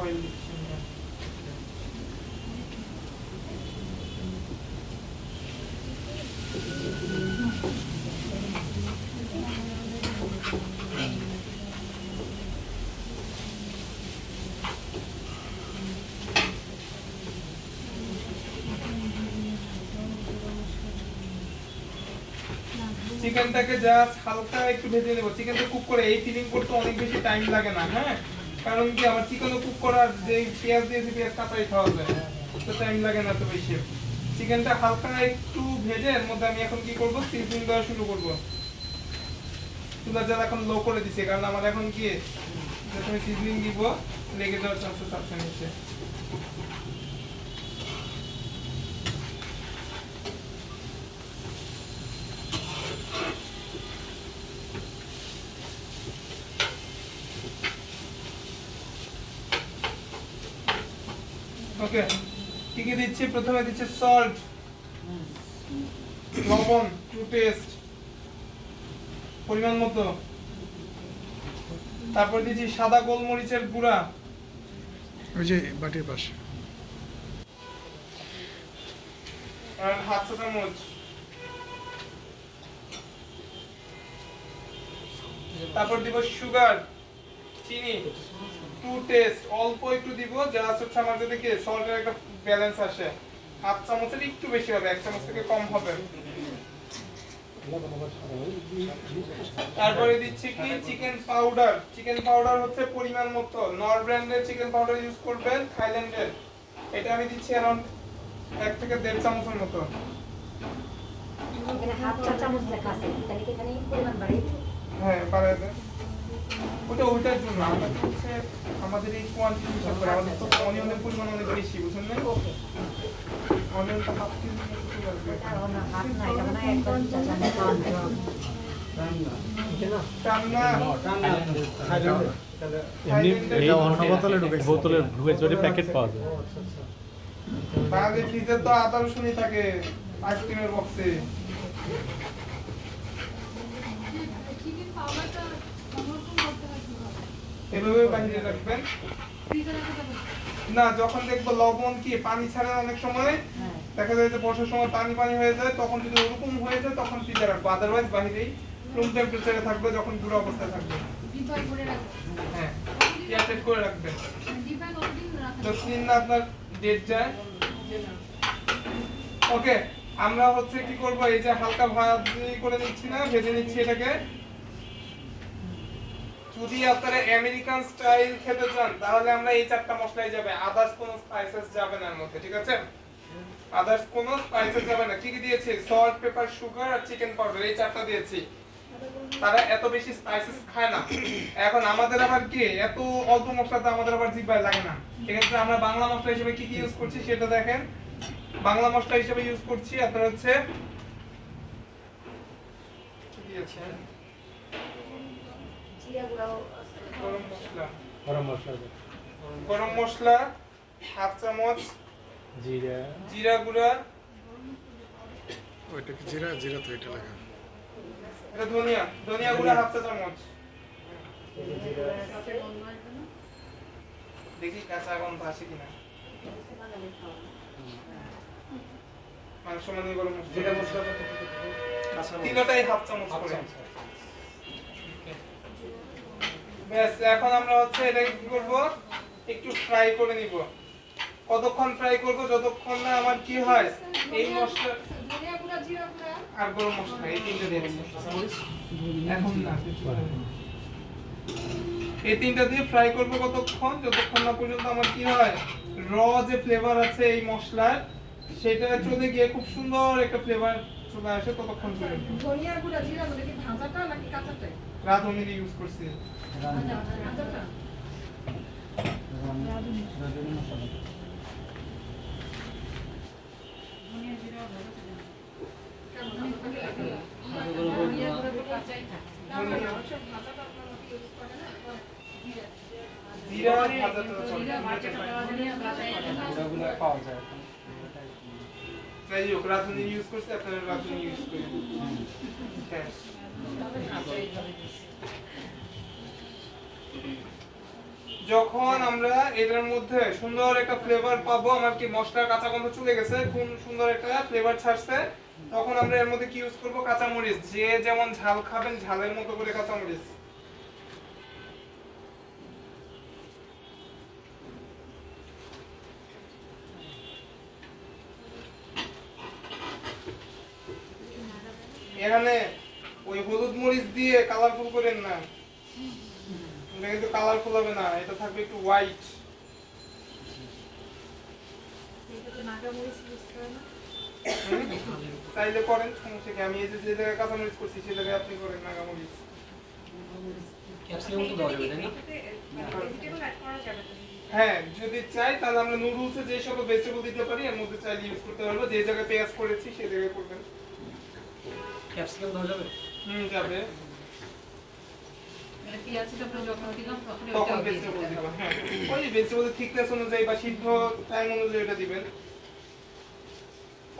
Oil দিচ্ছি আমরা। চিকেনটাকে জাস্ট হালকা একটু ভেজে নেব। চিকেনটা কুক করে এই ফিলিং করতে অনেক বেশি টাইম লাগে না, হ্যাঁ, কারণ কি আমার চিকেনও কুক করার যে পেঁয়াজ দিয়েছি পেঁয়াজ কাঁচাই খাওয়া যায়, তো টাইম লাগে না তো বেশি। চিকেনটা হালকা একটু ভেজে এর মধ্যে আমি এখন কি করব, সিজনিং দেওয়া শুরু করব। চুলার জাল এখন লো করে দিছি, কারণ আমার এখন কি যখন সিজনিং দিব লেগে যাওয়ার চান্সেস আছে নিচে। ওকে, কি কি দিচ্ছি? প্রথমে দিচ্ছি সল্ট, লবণ টু টেস্ট পরিমাণ মতো। তারপর দিচ্ছি সাদা গোলমরিচের গুঁড়া, ওই যে বাটির পাশে, আর হাফ চা চামচ। তারপর দিব সুগার, চিনি টু টেস্ট, অল্প একটু দিব, জাস্ট হচ্ছে আমার যাতে কি সল্টের একটা ব্যালেন্স আসে। হাফ চামচের একটু বেশি হবে, এক চামচ থেকে কম হবে। তারপরে দিচ্ছি কি চিকেন পাউডার। চিকেন পাউডার হচ্ছে পরিমাণ মতো, নর ব্র্যান্ডের চিকেন পাউডার ইউজ করবেন, থাইল্যান্ডের। এটা আমি দিচ্ছি अराउंड 1 থেকে 1.5 চামচের মতো। এখানে হাফ চা চামচ লেখা আছে, তাহলে কি এখানে পরিমাণ বাড়াই দিই? হ্যাঁ, বাড়ায় দেন। ওইটার জন্য আমরা হচ্ছে আমাদের এই কোয়ান্টিটি হিসাব করে আমাদের তো অনিয়নের পরিমাণ অনেক বেশি, বুঝছেন না? ওকে, অনিয়নটা হাফ কেজি মতো লাগবে। এটা না হাফ না, এটা মানে এক চা চামচ খাওয়া যায়। বোতলের ভেতরে প্যাকেট পাওয়া যায়। বাঙালি ফ্রিজে তো আদা রসুনই থাকে আইসক্রিমের বক্সে। এভাবে বাইরে রাখবেন না, যখন দেখবো লবণ কি পানি ছাড়ে অনেক সময় দেখা যায় যে বর্ষার সময় পানি পানি হয়ে যায়, তখন যদি ওরকম হয়ে যায় তখন ফ্রিজে রাখবো, আদারওয়াইজ বাইরেই রুম টেম্পারেচারে থাকবে যখন গুঁড়ো অবস্থায় থাকবে। হ্যাঁ, এয়ারটাইট করে রাখবেন যতদিন না আপনার ডেট যায়। ওকে, আমরা হচ্ছে কি করব, এই যে হালকা ভাজি করে নিচ্ছি না, ভেজে নিচ্ছি এটাকে। যদি আপনারা আমেরিকান স্টাইল খেতে চান তাহলে আমরা এই চারটা মশলাই যাবে, আদার্স কোনো স্পাইসেস যাবে না এর মধ্যে, ঠিক আছে? আদার্স কোনো স্পাইসেস যাবে না। কি কি দিয়েছি? সল্ট, পেপার, সুগার আর চিকেন পাউডার, এই চারটা দিয়েছি। তারা এত বেশি স্পাইসেস খায় না। এখন আমাদের আবার কি এত অল্প মশলাতে আমাদের আবার জিহ্বায় লাগে না। এক্ষেত্রে আমরা বাংলা মশলা হিসেবে কি কি ইউজ করছি সেটা দেখেন। বাংলা মশলা হিসেবে ইউজ করছি আপনার হচ্ছে কি দিয়েছে, জিরা গুঁড়াও গরম মশলা হাফ চামচ, জিরা গুঁড়া, ওইটা কি জিরা? জিরা তো এটা লাগা। এটা ধনিয়া গুঁড়া হাফ চা চামচ। দেখি কাঁচা গন্ধ আসে কিনা। মাংস মানে গরম মশলা তিনটাই হাফ চামচ করে। ব্যাস, এখন আমরা হচ্ছে এটা কি করব, একটু ফ্রাই করে নিব। কতক্ষণ ফ্রাই করব? যতক্ষণ না আমার কি হয় এই মশলা আর গরম মশলা এই তিনটা দিয়েছি। এখন না, এই তিনটা দিয়ে ফ্রাই করব কতক্ষণ? যতক্ষণ না পর্যন্ত আমার কি হয় র যে ফ্লেভার আছে এই মশলার সেটা চলে গিয়ে খুব সুন্দর একটা ফ্লেভার চলে আসে, ততক্ষণ পর্যন্ত। ধনিয়া গুঁড়া জিরা গুঁড়া কি ভাজাটা নাকি কাঁচাটা? রাঁধুনি ইউজ করছি। ভাজাটা জিরা ভাজাটা পাওয়া যায়। যাই হোক, রাঁধুনি ইউজ করছি, আপনারা রাঁধুনি ইউজ করেন। যখন আমরা এটার মধ্যে সুন্দর একটা ফ্লেভার পাবো, আমার কি মশলার কাঁচা গন্ধ চলে গেছে, কোন সুন্দর একটা ফ্লেভার ছাড়ছে, তখন আমরা এর মধ্যে কি ইউজ করব? কাঁচামরিচ। যে যেমন ঝাল খাবেন ঝালের মতো করে কাঁচামরিচ। এখানে ওই হলুদ মরিচ দিয়ে কালারফুল করেন না, এটা কিন্তু কালারফুল হবে না, এটা থাকবে একটু হোয়াইট। চাইলে করেন, সমস্যা কি, আমি এই যে যে জায়গায় কাঁচামরিচ করছি সে জায়গায় আপনি করেন নাগামরিচ। ক্যাপসিকাম তো দেওয়া যাবে তাই না? ভেজিটেবল অ্যাড করা যাবে তো। হ্যাঁ যদি চাই তাহলে আমরা নুডলসে যে সকল ভেজিটেবল দিতে পারি এর মধ্যে চাইলে ইউজ করতে পারবো, যে জায়গায় পেঁয়াজ করেছি সেই জায়গায় করবেন। ক্যাপসিকাম দেওয়া যাবে? যাবে, মানে পেঁয়াজটা আমরা যখন দিলাম তখন তখন ওটাও দিয়ে ভেজিটেবল দিতে দিবেন। হবে। হ্যাঁ ওই ভেজিটেবলের থিকনেস অনুযায়ী বা সিদ্ধ টাইম অনুযায়ী এটা দিবেন।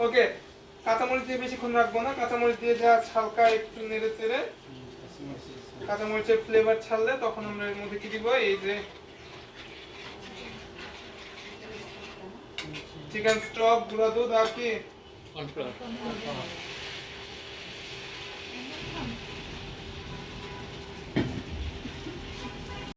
ওকে, কাঁচামরিচ দিয়ে বেশিক্ষণ রাখবো না, কাঁচামরিচ দিয়ে যা হালকা একটু নেড়ে চেড়ে কাঁচামরিচের ফ্লেভার ছাড়লে তখন আমরা এর মধ্যে কি দিব? এই যে চিকেন স্টক, গুঁড়া দুধ আর কি কর্নফ্লাওয়ার।